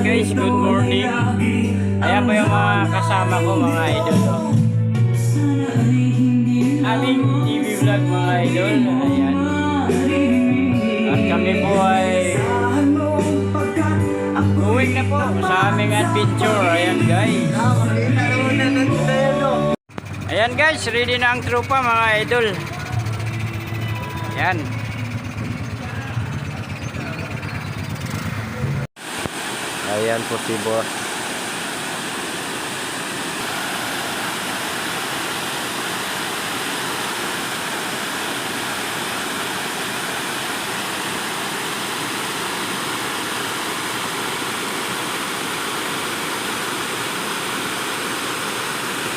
guys, good morning. Ayan po yung mga kasama ko, mga idol. Aming TV vlog, mga idol. Ayan. At kami po ay going na po sa aming adventure. Ayan guys. Ayan guys, ready na ang tropa, mga idol. Ayan. Ayan po si boss.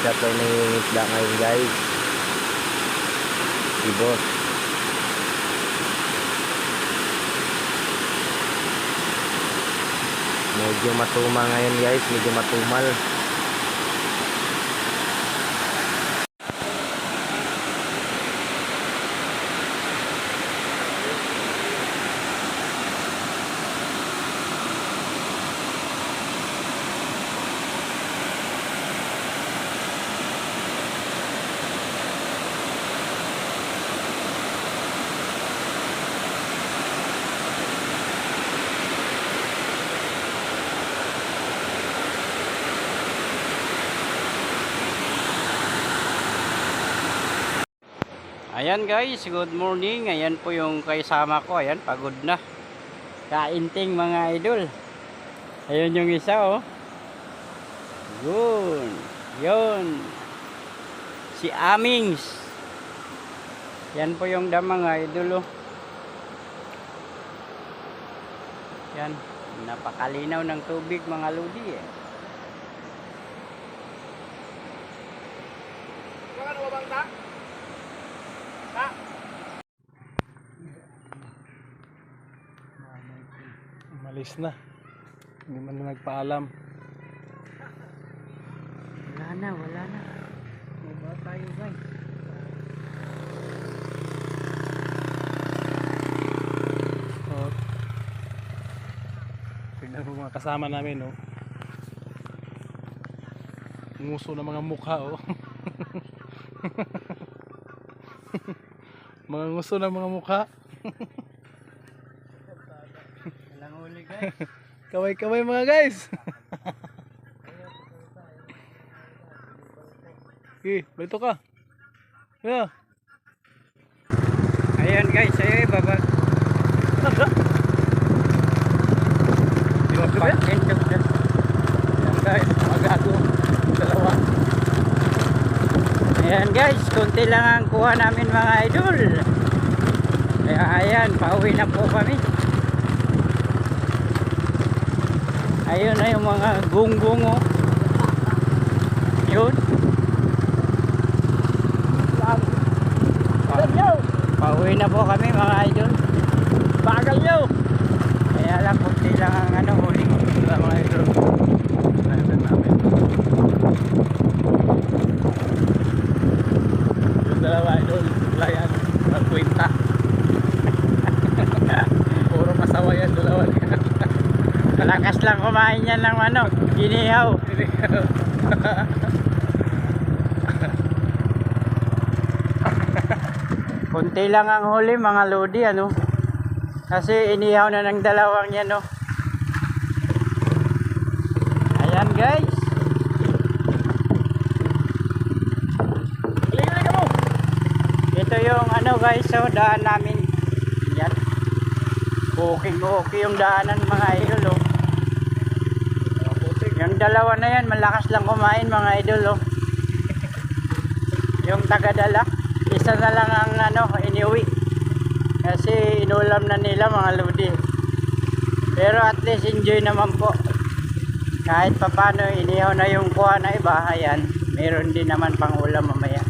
Siya po nangingisda ngayon guys. Si boss. Medyo matuma ngayon guys, medyo matumal. Ayan guys, good morning. Ayan po yung kaisama ko. Ayan, pagod na. Kainting mga idol. Ayan yung isa oh. Yun. Yun. Si Amings. Yan po yung dam mga idol oh. Yan. Napakalinaw ng tubig mga lodi eh. Malis na. Hindi man na nagpaalam. Wala na, wala na. Baba tayo guys. Oh. Tignan mo mga kasama namin oh. Nguso na mga mukha oh. Mga nguso na mga mukha. Walang huli guys. Kaway-kaway mga guys. Okay, balito ka. Yeah. Ayan guys, ay baba. Ayan guys, magago. Dalawa. Ayan guys, konti lang ang kuha namin mga idol. Kaya ayan, pauwi na po kami. Ayun na yung mga gunggong oh. Yun. Pauwi na po kami mga idol. Bagal nyo. Kaya lang kunti lang ang ano huli mga idol. Natin namin. Yung dalawa idol, layan, magkwenta. Puro masawa yan, dalawa. Malakas lang kumain yan ng ano, ginihaw. Kunti lang ang huli mga lodi ano. Kasi inihaw na ng dalawang yan no. Ayan guys. Ito yung ano guys, so daan namin. Yan. Okay yung daanan mga idol oh. Yung dalawa na yan, malakas lang kumain mga idol oh. Yung tagadala, isa na lang ang ano, iniuwi. Kasi inulam na nila mga lodi. Pero at least enjoy naman po. Kahit papano inihaw na yung kuha na iba, ayan, meron din naman pang ulam mamaya.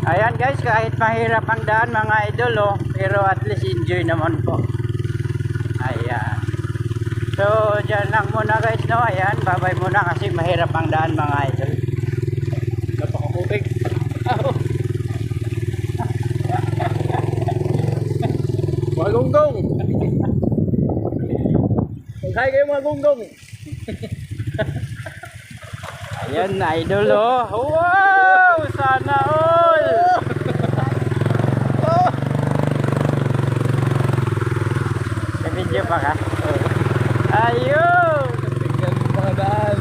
Ayan guys, kahit mahirap ang daan mga idol oh, pero at least enjoy naman po. Ayan. So dyan lang muna guys no. Ayan, bye bye muna kasi mahirap ang daan mga idol. Napakakutik. Wagonggong. Hi kayo mga gunggong. Ayan, idol oh. Wow! Sana all! May video pa ka? Ayun! Tingnan yung mga daan.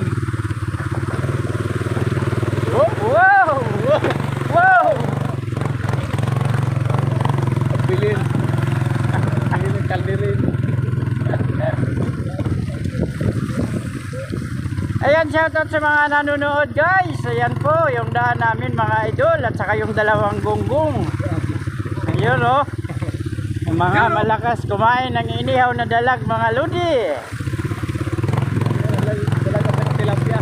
Oh, wow! Wow! Bilin. Bilin ng kaldirin. Ayan, shoutout sa mga nanonood guys. Ayan po, yung daan namin mga idol at saka yung dalawang gunggong. Ayun oh. Yung mga malakas kumain ng inihaw na dalag mga ludi. Talaga sa tilapia.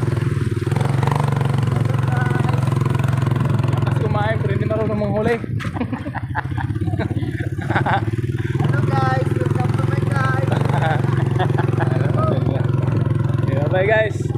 Lakas kumain pero hindi marunong manghuli. Hello guys, welcome to my guys. Bye guys.